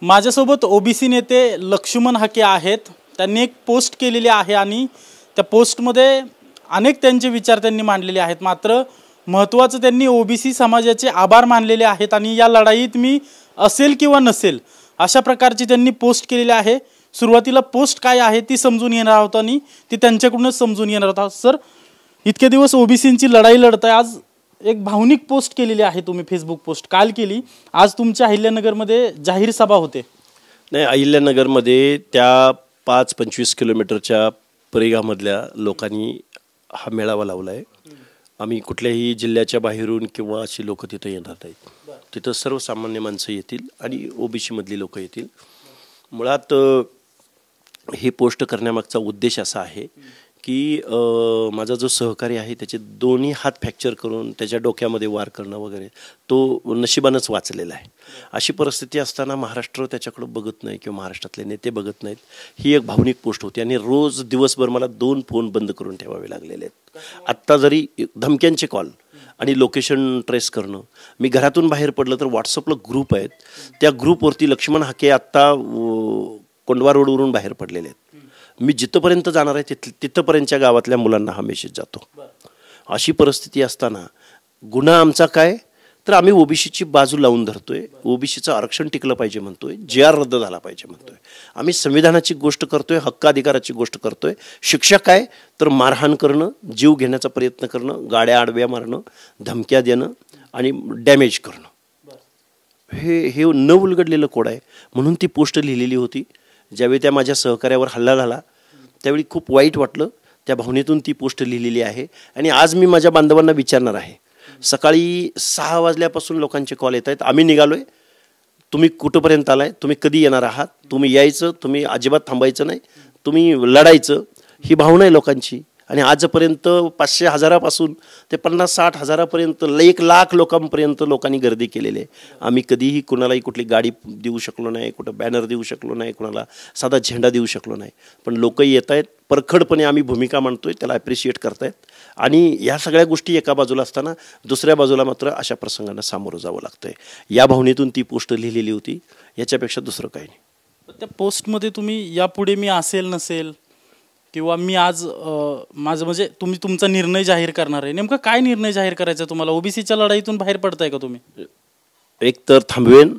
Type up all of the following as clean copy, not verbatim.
माझ्यासोबत ओबीसी नेते लक्ष्मण हाके आहेत। त्यांनी एक पोस्ट केलेली आहे आणि त्या पोस्टमध्ये अनेक त्यांचे विचार त्यांनी मांडलेले आहेत। मात्र महत्त्वाचं त्यांनी ओबीसी समाजाचे आभार मानलेले आहेत आणि या लढाईत मी असेल किंवा नसेल अशा प्रकारची त्यांनी पोस्ट केलेली आहे। सुरुवातीला पोस्ट काय आहे ती समजून घेणार आहोत आणि ती त्यांच्याकडूनच समजून घेणार आहोत। सर, इतके दिवस ओबीसींची लढाई लढताय, आज एक भावनिक पोस्ट केलेली आहे तुम्ही, फेसबुक पोस्ट काल केली। आज तुमच्या अहिल्यानगरमध्ये जाहीर सभा होते। नाही, अहिल्यानगरमध्ये त्या 5-25 किलोमीटरच्या परिघामधल्या लोकांनी हा मेळावा लावला आहे। आम्ही कुठल्याही जिल्ह्याच्या बाहेरून किंवा अशी लोक तिथे येणार नाहीत। तिथं सर्वसामान्य माणसं येतील आणि ओबीसी मधली लोक येतील। मुळात ही पोस्ट करण्यामागचा उद्देश असा आहे की माझा जो सहकारी आहे त्याचे दोन्ही हात फ्रॅक्चर करून त्याच्या डोक्यामध्ये वार करणं वगैरे तो नशिबानंच वाचलेला आहे। अशी परिस्थिती असताना महाराष्ट्र त्याच्याकडे बघत नाही किंवा महाराष्ट्रातले नेते बघत नाहीत। ही एक भावनिक पोस्ट होती आणि रोज दिवसभर मला 2 फोन बंद करून ठेवावे लागलेले आहेत। आत्ता जरी धमक्यांचे कॉल आणि लोकेशन ट्रेस करणं, मी घरातून बाहेर पडलं तर व्हॉट्सअपला ग्रुप आहेत, त्या ग्रुपवरती लक्ष्मण हाके आत्ता कोंडवा रोडवरून बाहेर पडलेले आहेत। मी जिथपर्यंत जाणार आहे तिथपर्यंतच्या गावातल्या मुलांना हा मेसेज जातो। अशी परिस्थिती असताना गुन्हा आमचा काय, तर आम्ही ओबीसीची बाजू लावून धरतोय, ओबीसीचं आरक्षण टिकलं पाहिजे म्हणतोय, JR रद्द झाला पाहिजे म्हणतोय, आम्ही संविधानाची गोष्ट करतोय, हक्काधिकाराची गोष्ट करतोय। शिक्षा काय, तर मारहाण करणं, जीव घेण्याचा प्रयत्न करणं, गाड्या आडव्या मारणं, धमक्या देणं आणि डॅमेज करणं, हे न उलगडलेलं कोड आहे। म्हणून ती पोस्ट लिहिलेली होती। ज्यावेळी त्या माझ्या सहकार्यावर हल्ला झाला त्यावेळी खूप वाईट वाटलं, त्या भावनेतून ती पोस्ट लिहिलेली आहे। आणि आज मी माझ्या बांधवांना विचारणार आहे, सकाळी 6 वाजल्यापासून लोकांचे कॉल येत आहेत, आम्ही निघालोय, तुम्ही कुठंपर्यंत आलाय, तुम्ही कधी येणार आहात, तुम्ही यायचं, तुम्ही अजिबात थांबायचं नाही, तुम्ही लढायचं, ही भावना आहे लोकांची। आणि आजपर्यंत 500-1000 पासून ते 50-60,000पर्यंत 1 लाख लोकांपर्यंत लोकांनी गर्दी केलेली आहे। आम्ही कधीही कुणालाही कुठली गाडी देऊ शकलो नाही, कुठं बॅनर देऊ शकलो नाही, कुणाला साधा झेंडा देऊ शकलो नाही, पण लोक येत आहेत, परखडपणे आम्ही भूमिका मांडतोय, त्याला ॲप्रिशिएट करतायत। आणि या सगळ्या गोष्टी एका बाजूला असताना दुसऱ्या बाजूला मात्र अशा प्रसंगांना सामोरं जावं लागतंय। या भावनेतून ती पोस्ट लिहिलेली होती, याच्यापेक्षा दुसरं काही नाही। त्या पोस्टमध्ये तुम्ही यापुढे मी असेल नसेल किंवा मी आज माझं म्हणजे तुम्ही तुमचा निर्णय जाहीर करणार आहे, नेमका काय निर्णय जाहीर करायचा तुम्हाला? ओबीसीच्या लढाईतून बाहेर पडताय का तुम्ही? एक तर थांबवेन,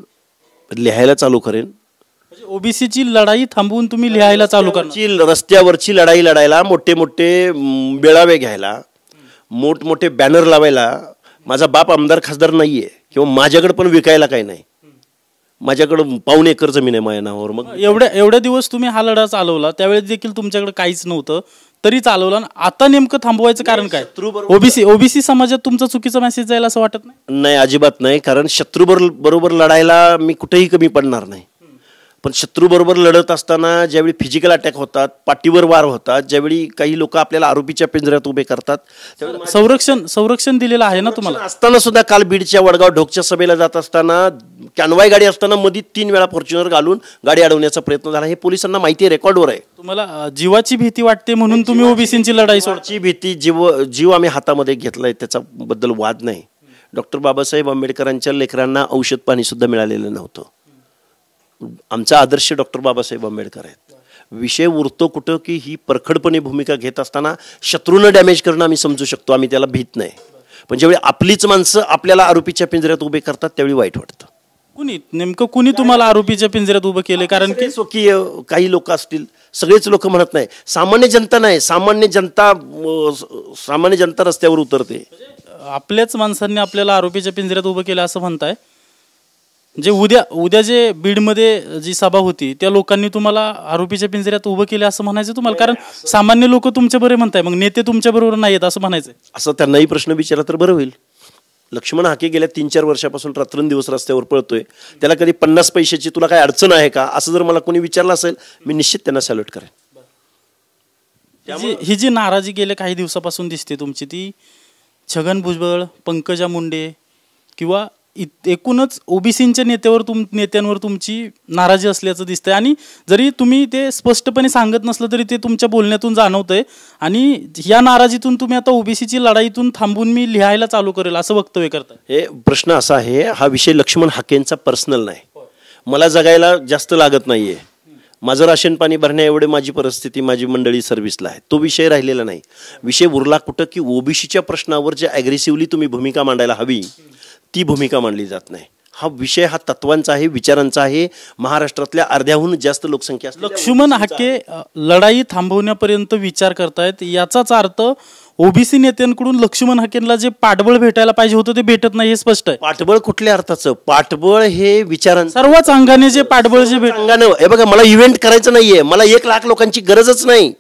लिहायला चालू करेन। म्हणजे ओबीसीची लढाई थांबवून तुम्ही लिहायला चालू करणार? रस्त्यावरची लढाई लढायला, मोठे मोठे मेळावे घ्यायला, मोठमोठे बॅनर लावायला माझा बाप आमदार खासदार नाहीये किंवा माझ्याकडे पण विकायला काही नाही। माझ्याकडं 1.25 एकर जमीन आहे माझ्या नावावर। मग एवढ्या दिवस तुम्ही हा लढा चालवला, त्यावेळेस देखील तुमच्याकडे काहीच नव्हतं, तरी चालवला। आता नेमकं थांबवायचं कारण काय? ओबीसी समाजात तुमचा चुकीचा मेसेज जाईल असं वाटत नाही? नाही, अजिबात नाही, कारण शत्रू बरोबर लढायला मी कुठेही कमी पडणार नाही। पण शत्रू बरोबर लढत असताना ज्यावेळी फिजिकल अटॅक होतात, पाठीवर वार होतात, ज्यावेळी काही लोक आपल्याला आरोपीच्या पिंजऱ्यात उभे करतात, संरक्षण दिलेलं आहे ना तुम्हाला? असताना सुद्धा काल बीडच्या वडगाव ढोकच्या सभेला जात असताना कॅनवाय गाडी असताना मध्ये 3 वेळा फॉर्च्युनर घालून गाडी अडवण्याचा प्रयत्न झाला। हे पोलिसांना माहिती आहे, रेकॉर्डवर आहे। तुम्हाला जीवाची भीती वाटते म्हणून तुम्ही ओबीसीची लढाई सोडची? भीती, जीव आम्ही हातामध्ये घेतलाय, त्याच्याबद्दल वाद नाही। डॉक्टर बाबासाहेब आंबेडकरांच्या लेकरांना औषध पाणी सुद्धा मिळालेलं नव्हतं। आमचा आदर्श डॉक्टर बाबासाहेब आंबेडकर आहेत। विषय उरतो कुठं की ही परखडपणे भूमिका घेत असताना शत्रूनं डॅमेज करणं आम्ही समजू शकतो, आम्ही त्याला भीत नाही। पण ज्यावेळी आपलीच माणसं आपल्याला आरोपीच्या पिंजऱ्यात उभे करतात त्यावेळी वाईट वाटतं। नेमकं कुणी तुम्हाला आरोपीच्या पिंजऱ्यात उभं केलं? कारण की स्वकीय काही लोक असतील, सगळेच लोक म्हणत नाही, सामान्य जनता नाही, सामान्य जनता रस्त्यावर उतरते। आपल्याच माणसांनी आपल्याला आरोपीच्या पिंजऱ्यात उभं केलं असं म्हणताय? जे उद्या जे बीडमध्ये जी सभा होती त्या लोकांनी तुम्हाला आरोपीच्या पिंजऱ्यात उभं केलं असं म्हणायचं तुम्हाला? कारण सामान्य लोक तुमच्या बरोबर म्हणताय, मग नेते तुमच्या बरोबर नाही आहेत असं म्हणायचं? असं त्यांनाही प्रश्न विचारला तर बरं होईल। लक्ष्मण हाके गेल्या 3-4 वर्षापासून रात्रंदिवस रस्त्यावर पळतोय, त्याला कधी 50 पैशाची तुला काय अडचण आहे का असं जर मला कोणी विचारलं असेल, मी निश्चित त्यांना सॅल्यूट करेन। ही जी नाराजी गेल्या काही दिवसापासून दिसते तुमची, ती छगन भुजबळ, पंकजा मुंडे किंवा एकूणच ओबीसीच्या नेत्यांवर तुमची नाराजी असल्याचं दिसतंय। आणि जरी तुम्ही ते स्पष्टपणे सांगत नसलं तरी ते तुमच्या बोलण्यातून जाणवतंय। आणि या नाराजीतून तुम्ही आता ओबीसीची लढाईतून थांबून मी लिहायला चालू करेल असं वक्तव्य करताय। हे प्रश्न असा आहे, हा विषय लक्ष्मण हाकेंचा पर्सनल नाही, मला जगायला जास्त लागत नाहीये, माझं राशन पाणी भरण्या एवढे माझी परिस्थिती, माझी मंडळी सर्व्हिसला आहे, तो विषय राहिलेला नाही. विषय उरला कुठं की ओबीसीच्या प्रश्नावर जे ॲग्रेसिव्हली तुम्ही भूमिका मांडायला हवी ती भूमिका मांडली जात नाही. हा विषय हा तत्वांचा आहे, विचारांचा आहे. महाराष्ट्रातल्या अर्ध्याहून जास्त लोकसंख्या लक्ष्मण हाके लढाई थांबवण्यापर्यंत विचार करतायत, याचाच अर्थ ओबीसी नेत्यांकडून लक्ष्मण हाकेंना जे पाठबळ भेटायला पाहिजे होतं ते भेटत नाही, हे स्पष्ट आहे. पाठबळ कुठल्या अर्थाचं? पाठबळ हे विचारांचं सर्वच अंगाने जे पाठबळ जे अंगानं. हे बघा, मला इव्हेंट करायचं नाहीये, मला 1 लाख लोकांची गरजच नाही.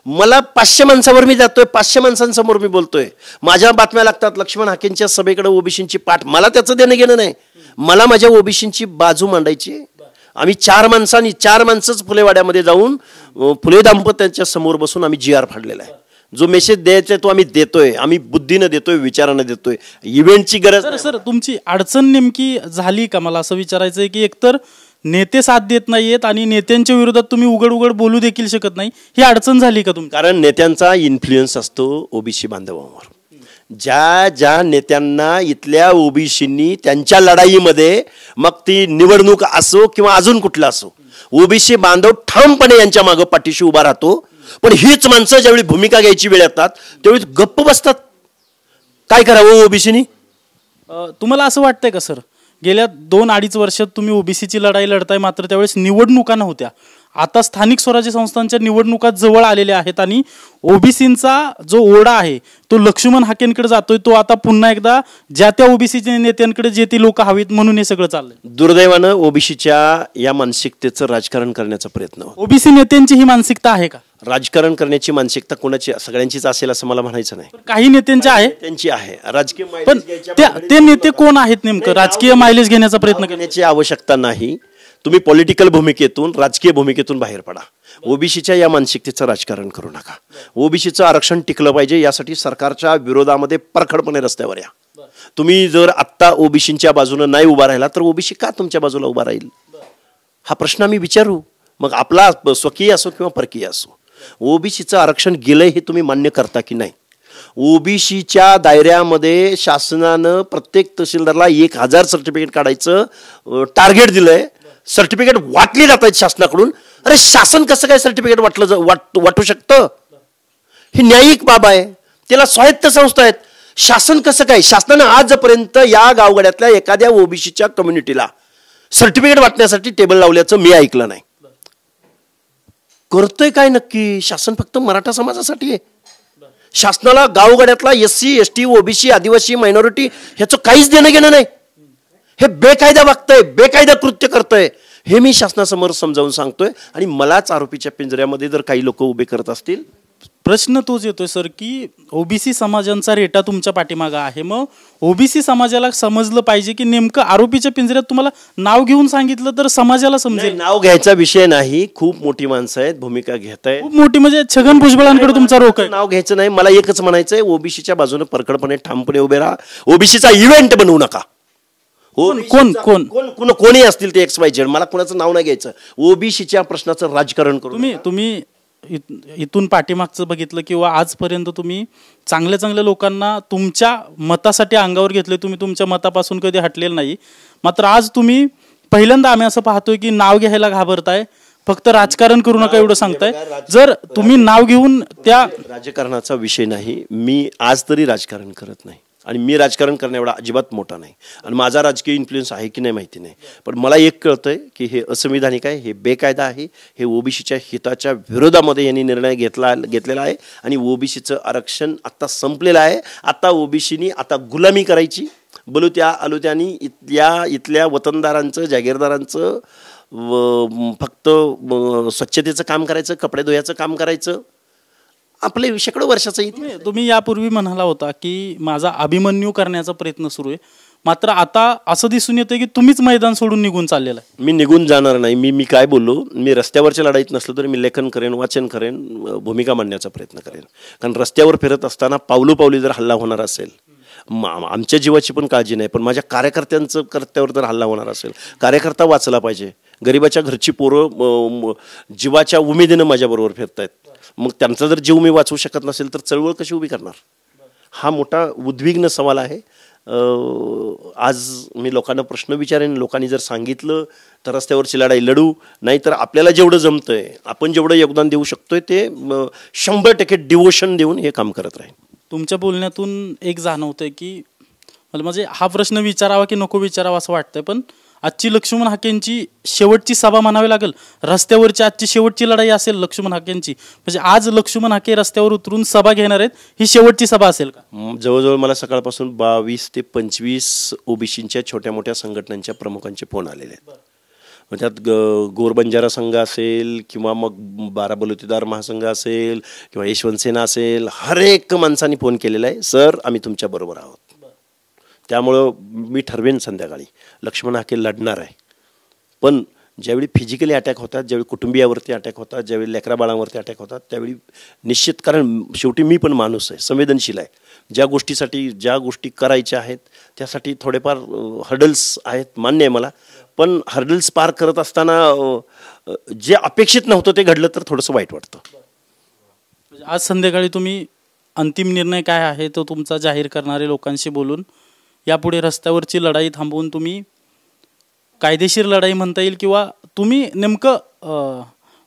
मला 500 माणसावर मी जातोय, 500 माणसांसमोर मी बोलतोय, माझ्या बातम्या लागतात लक्ष्मण हाकेंच्या सभेकडे ओबीसींची पाठ. मला त्याचं देणं घेणं नाही, मला माझ्या ओबीसींची बाजू मांडायची. आम्ही 4 माणसंच फुलेवाड्यामध्ये जाऊन फुले दाम्पत्यांच्या समोर बसून आम्ही GR फाडलेला आहे. जो मेसेज द्यायचा तो आम्ही देतोय, आम्ही बुद्धीनं देतोय, विचारानं देतोय. इव्हेंटची गरज. सर तुमची अडचण नेमकी झाली का? मला असं विचारायचं आहे की एकतर नेते साथ देत नाहीयेत आणि नेत्यांच्या विरोधात तुम्ही उघड उघड बोलू देखील शकत नाही, ही अडचण झाली का तुमची? कारण नेत्यांचा इन्फ्लुएन्स असतो ओबीसी बांधवांवर. ज्या नेत्यांना इथल्या ओबीसींनी त्यांच्या लढाईमध्ये, मग ती निवडणूक असो किंवा अजून कुठला असो, ओबीसी बांधव ठामपणे यांच्या मागं पाठीशी उभा राहतो. पण हीच माणसं ज्यावेळी भूमिका घ्यायची वेळ येतात त्यावेळी गप्प बसतात. काय करावं ओबीसीनी? तुम्हाला असं वाटतंय का सर, गेल्या 2-2.5 वर्षात तुम्ही ओबीसीची लढाई लढताय, मात्र त्यावेळेस निवडणुका नव्हत्या, आता स्थानिक स्वराज्य संस्थांच्या निवडणुका जवळ आलेल्या आहेत आणि ओबीसींचा जो ओढा आहे तो लक्ष्मण हाकेंकडे जातोय, तो आता पुन्हा एकदा ज्या त्या ओबीसीच्या नेत्यांकडे जे ती लोक हवीत म्हणून हे सगळं चाललंय. दुर्दैवानं ओबीसीच्या या मानसिकतेचं राजकारण करण्याचा प्रयत्न. ओबीसी नेत्यांची ही मानसिकता आहे का? राजकारण करण्याची मानसिकता कोणाची? सगळ्यांचीच असेल असं मला म्हणायचं नाही. काही नेत्यांची आहे, त्यांची आहे. राजकीय पण ते नेते कोण आहेत नेमकं? राजकीय मायलेज घेण्याचा प्रयत्न करण्याची आवश्यकता नाही. तुम्ही पॉलिटिकल भूमिकेतून, राजकीय भूमिकेतून बाहेर पडा. ओबीसीच्या या मानसिकतेचं राजकारण करू नका. ओबीसीचं आरक्षण टिकलं पाहिजे यासाठी सरकारच्या विरोधामध्ये परखडपणे रस्त्यावर या. तुम्ही जर आत्ता ओबीसीच्या बाजूने नाही उभा राहिला तर ओबीसी का तुमच्या बाजूला उभा राहील? हा प्रश्न आम्ही विचारू. मग आपला स्वकीय असो किंवा परकीय असो, ओबीसीचं आरक्षण गेलंय हे तुम्ही मान्य करता की नाही? ओबीसीच्या दायऱ्यामध्ये शासनानं प्रत्येक तहसीलदारला 1000 सर्टिफिकेट काढायचं टार्गेट दिलंय. सर्टिफिकेट वाटली जात आहेत शासनाकडून. अरे शासन कसं काय सर्टिफिकेट वाटू शकतं? ही न्यायिक बाब आहे, त्याला स्वायत्त संस्था आहेत. शासन कसं काय? शासनानं आजपर्यंत या गावगाड्यातल्या एखाद्या ओबीसीच्या कम्युनिटीला सर्टिफिकेट वाटण्यासाठी टेबल लावल्याचं मी ऐकलं नाही. करतोय काय नक्की शासन? फक्त मराठा समाजासाठी आहे. शासनाला गावगाड्यातला SC ST OBC आदिवासी मायनॉरिटी ह्याचं काहीच देणं घेणं नाही. हे बेकायदा वागतंय, बेकायदा कृत्य करतंय, हे मी शासनासमोर समजावून सांगतोय. आणि मलाच आरोपीच्या पिंजऱ्यामध्ये जर काही लोक उभे करत असतील. प्रश्न तोच येतोय सर की ओबीसी समाजांचा रेटा तुमच्या पाठीमागा आहे, मग ओबीसी समाजाला समजलं पाहिजे की नेमकं आरोपीच्या पिंजऱ्यात तुम्हाला नाव घेऊन सांगितलं तर समाजाला समजेल. नाव घ्यायचा विषय नाही, खूप मोठी माणसं आहेत, भूमिका घेत आहेत, खूप मोठी, म्हणजे छगन भुजबळांकडे तुमचा रोख आहे. नाव घ्यायचं नाही. मला एकच म्हणायचंय, ओबीसीच्या बाजूने परखडपणे ठामपणे उभे राहा. ओबीसीचा इव्हेंट बनवू नका. कोणी असतील ते XYZ, मला कोणाचं नाव नाही घ्यायचं. ओबीसीच्या प्रश्नाचं राजकारण करू. तुम्ही इथून पाठीमागचं बघितलं किंवा आजपर्यंत तुम्ही चांगल्या लोकांना तुमच्या मतासाठी अंगावर घेतले, तुम्ही तुमच्या मतापासून कधी हटलेलं नाही. मात्र आज तुम्ही पहिल्यांदा आम्ही असं पाहतोय की नाव घ्यायला घाबरताय, फक्त राजकारण करू नका एवढं सांगताय. जर तुम्ही नाव घेऊन त्या राजकारणाचा विषय नाही, मी आज तरी राजकारण करत नाही आणि मी राजकारण करण्या एवढा अजिबात मोठा नाही आणि माझा राजकीय इन्फ्लुएन्स आहे की नाही माहिती नाही. पण मला एक कळतंय की हे असंविधानिक आहे, हे बेकायदा आहे, हे ओबीसीच्या हिताच्या विरोधामध्ये यांनी निर्णय घेतलेला आहे आणि ओबीसीचं आरक्षण आता संपलेलं आहे. आता ओबीसीनी आता गुलामी करायची, बलुत्या आलुत्यानी इथल्या वतनदारांचं, जागीरदारांचं फक्त स्वच्छतेचं काम करायचं, कपडे धुयाचं काम करायचं. आपले शेकडो वर्षाचं. तुम्ही यापूर्वी म्हणाला होता की माझा अभिमन्यू करण्याचा प्रयत्न सुरू आहे, मात्र आता असं दिसून येतं की तुम्हीच मैदान सोडून निघून चाललेला आहे. मी निघून जाणार नाही. मी काय बोललो, मी रस्त्यावरच्या लढाईत नसलो तरी मी लेखन करेन, वाचन करेन, भूमिका मांडण्याचा प्रयत्न करेन. कारण रस्त्यावर फिरत असताना पावलोपावली जर हल्ला होणार असेल, आमच्या जीवाची पण काळजी नाही, पण माझ्या कार्यकर्त्यांचं कर्त्यावर जर हल्ला होणार असेल, कार्यकर्ता वाचला पाहिजे. गरिबाच्या घरची पोरं जीवाच्या उमेदीनं माझ्याबरोबर फिरतायत. मग त्यांचा जर जीव मी वाचवू शकत नसेल तर चळवळ कशी उभी करणार? हा मोठा उद्विग्न सवाल आहे आज मी लोकांना प्रश्न विचारेन, लोकांनी जर सांगितलं तर रस्त्यावरची लढाई लढू, नाहीतर आपल्याला जेवढं जमतंय, आपण जेवढं योगदान देऊ शकतोय ते 100% डिवोशन देऊन हे काम करत राहीन. तुमच्या बोलण्यातून एक जाणवतंय की मला म्हणजे हा प्रश्न विचारावा की नको विचारावा असं वाटतंय, पण आजची लक्ष्मण हाकेंची शेवटची सभा म्हणावी लागेल, रस्त्यावरची आजची शेवटची लढाई असेल लक्ष्मण हाकेंची. म्हणजे आज लक्ष्मण हाके रस्त्यावर उतरून सभा घेणार आहेत, ही शेवटची सभा असेल का? जवळजवळ मला सकाळपासून 22 ते 25 ओबीसींच्या छोट्या मोठ्या संघटनांच्या प्रमुखांचे फोन आलेले आहेत. त्यात गोरबंजारा संघ असेल किंवा मग 12 बलुतेदार महासंघ असेल किंवा यशवंत सेना असेल, हर एक माणसाने फोन केलेला आहे, सर आम्ही तुमच्या बरोबर आहोत. त्यामुळं मी ठरवेन संध्याकाळी लक्ष्मण हाके लढणार आहे. पण ज्यावेळी फिजिकली अटॅक होतात, ज्यावेळी कुटुंबियावरती अटॅक होतात, ज्यावेळी लेकरा बाळांवरती अटॅक होतात, त्यावेळी निश्चित, कारण शेवटी मी पण माणूस आहे, संवेदनशील आहे. ज्या गोष्टी करायच्या आहेत त्यासाठी थोडेफार हर्डल्स आहेत, मान्य आहे मला. पण हर्डल्स पार करत असताना जे अपेक्षित नव्हतं ते घडलं तर थोडंसं वाईट वाटतं. आज संध्याकाळी तुम्ही अंतिम निर्णय काय आहे तो तुमचा जाहीर करणारे लोकांशी बोलून यापुढे रस्त्यावरची लढाई थांबवून तुम्ही कायदेशीर लढाई म्हणता येईल किंवा तुम्ही नेमकं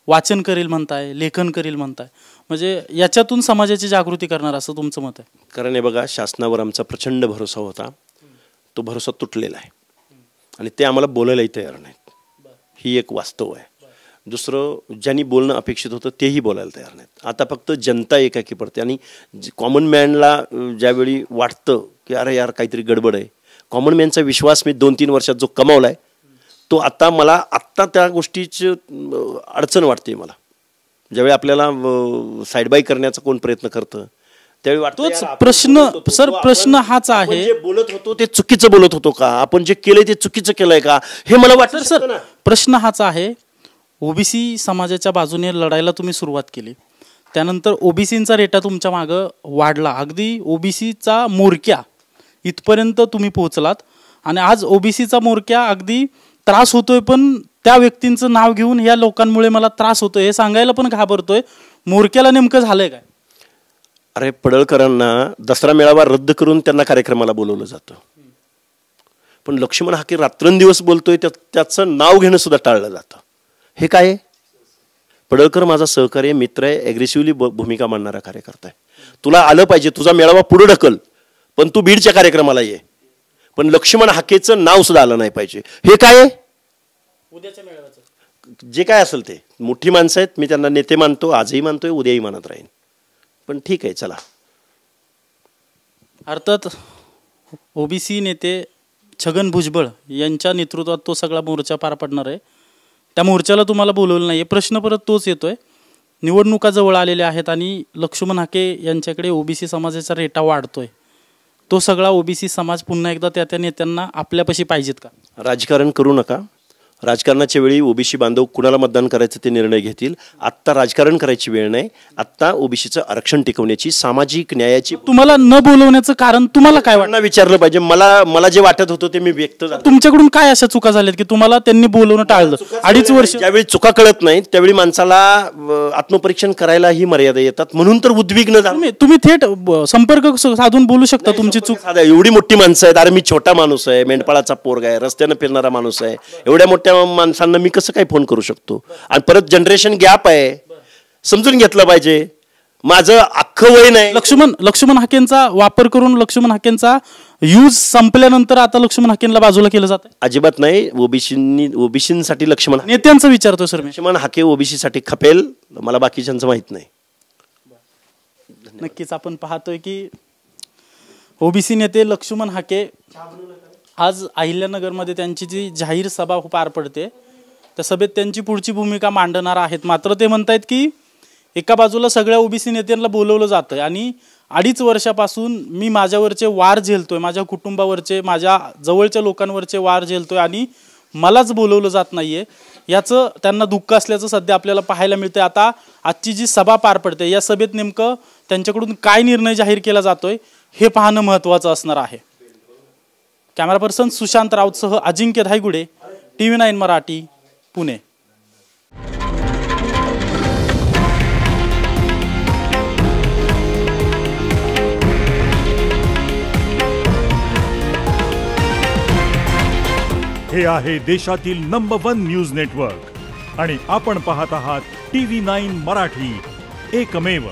वाचन करील म्हणताय, लेखन करील म्हणताय, म्हणजे याच्यातून समाजाची जागृती करणार असं तुमचं मत आहे? कारण हे बघा, शासनावर आमचा प्रचंड भरोसा होता, तो भरोसा तुटलेला आहे आणि ते आम्हाला बोलायलाही तयार नाहीत. ही एक वास्तव आहे. दुसरं, ज्यांनी बोलणं अपेक्षित होतं तेही बोलायला तयार नाहीत. आता फक्त जनता एकाकी पडते आणि कॉमन मॅनला ज्यावेळी वाटतं की अरे यार काहीतरी गडबड आहे, कॉमन मॅनचा विश्वास मी 2-3 वर्षात जो कमावला आहे तो आत्ता त्या गोष्टीची अडचण वाटते मला. ज्यावेळी आपल्याला साईड बाय करण्याचा कोण प्रयत्न करतं त्यावेळी वाटतोच प्रश्न. सर प्रश्न हाच आहे, जे बोलत होतो ते चुकीचं बोलत होतो का, आपण जे केलंय ते चुकीचं केलंय का, हे मला वाटतं. सर प्रश्न हाच आहे, ओबीसी समाजाच्या बाजूने लढायला तुम्ही सुरुवात केली, त्यानंतर ओबीसींचा रेटा तुमच्या मागं वाढला, अगदी ओबीसीचा मोरक्या इथपर्यंत तुम्ही पोहोचलात आणि आज ओबीसीचा मोरक्या अगदी त्रास होतोय, पण त्या व्यक्तींचं नाव घेऊन या लोकांमुळे मला त्रास होतोय हे सांगायला पण घाबरतोय. मोरक्याला नेमकं झालंय काय? अरे पडळकरांना दसरा मेळावा रद्द करून त्यांना कार्यक्रमाला बोलवलं जातं, पण लक्ष्मण हाके रात्रंदिवस बोलतोय त्याचं नाव घेणं सुद्धा टाळलं जातं. हे काय? पडळकर माझा सहकारी मित्र आहे, ॲग्रेसिव्हली भूमिका मांडणारा कार्यकर्ता आहे. तुला आलं पाहिजे, तुझा मेळावा पुढे ढकल, पण तू बीडच्या कार्यक्रमाला ये, पण लक्ष्मण हाकेचं नाव सुद्धा आलं नाही पाहिजे. हे काय? उद्याच्या मेळाव्याचं जे काय असेल ते, मोठी माणसं आहेत, मी त्यांना नेते मानतो, आजही मानतोय, उद्याही मानत राहीन. पण ठीक आहे, चला. अर्थात ओबीसी नेते छगन भुजबळ यांच्या नेतृत्वात तो सगळा मोर्चा पार पडणार आहे. त्या मोर्चाला तुम्हाला बोलवलं नाही. प्रश्न परत तोच येतोय, निवडणुका जवळ आलेल्या आहेत आणि लक्ष्मण हाके यांच्याकडे ओबीसी समाजाचा रेटा वाढतोय, तो सगळा ओबीसी समाज पुन्हा एकदा त्या नेत्यांना आपल्यापाशी पाहिजेत का? राजकारण करू नका. राजकारणाच्या वेळी ओबीसी बांधव कुणाला मतदान करायचं ते निर्णय घेतील. आत्ता राजकारण करायची वेळ नाही. आत्ता ओबीसीचं आरक्षण टिकवण्याची, सामाजिक न्यायाची. तुम्हाला न बोलवण्याचं कारण तुम्हाला काय वाटतं? विचारलं पाहिजे. मला जे वाटत होतं ते मी व्यक्त झालं. तुमच्याकडून काय अशा चुका झाल्यात की तुम्हाला त्यांनी बोलवणं टाळलं? 2.5 वर्ष ज्यावेळी चुका कळत नाहीत त्यावेळी माणसाला आत्मपरीक्षण करायला ही मर्यादा येतात, म्हणून तर उद्विग्न झालो. तुम्ही थेट संपर्क साधून बोलू शकता तुमची चूक. एवढी मोठी माणसं आहेत, अरे मी छोटा माणूस आहे, मेंढपाळाचा पोरगा आहे, रस्त्यानं फिरणारा माणूस आहे, एवढ्या मोठ्या माणसांना मी कसं काय फोन करू शकतो? आणि परत जनरेशन गॅप आहे, समजून घेतलं पाहिजे. माझं अख्खं वय नाही. लक्ष्मण हाकेंचा वापर करून लक्ष्मण हाकेंचा यूज संपल्यानंतर आता लक्ष्मण हाकेंना बाजूला केलं जातं? अजिबात नाही. ओबीसींसाठी लक्ष्मण नेत्यांचं विचारतोय सर. लक्ष्मण हाके ओबीसीसाठी खपेल, मला बाकीच्यांचं माहित नाही. नक्कीच आपण पाहतोय की ओबीसी नेते लक्ष्मण हाके आज अहिल्यानगरमध्ये त्यांची जी जाहीर सभा पार पडते त्या सभेत त्यांची पुढची भूमिका मांडणार आहेत. मात्र ते म्हणतायत की एका बाजूला सगळ्या ओबीसी नेत्यांना बोलवलं जातंय आणि 2.5 वर्षापासून मी माझ्यावरचे वार झेलतोय, माझ्या कुटुंबावरचे, माझ्या जवळच्या लोकांवरचे वार झेलतोय आणि मलाच बोलवलं जात नाहीये, याचं त्यांना दुःख असल्याचं सध्या आपल्याला पाहायला मिळतंय. आता आजची जी सभा पार पडते या सभेत नेमकं त्यांच्याकडून काय निर्णय जाहीर केला जातोय हे पाहणं महत्त्वाचं असणार आहे. कॅमेरा पर्सन सुशांत राऊतसह अजिंक्य धायगुडे, TV9 मराठी, पुणे. हे आहे देशातील नंबर 1 न्यूज नेटवर्क आणि आपण पाहत आहात TV9 मराठी, एकमेव.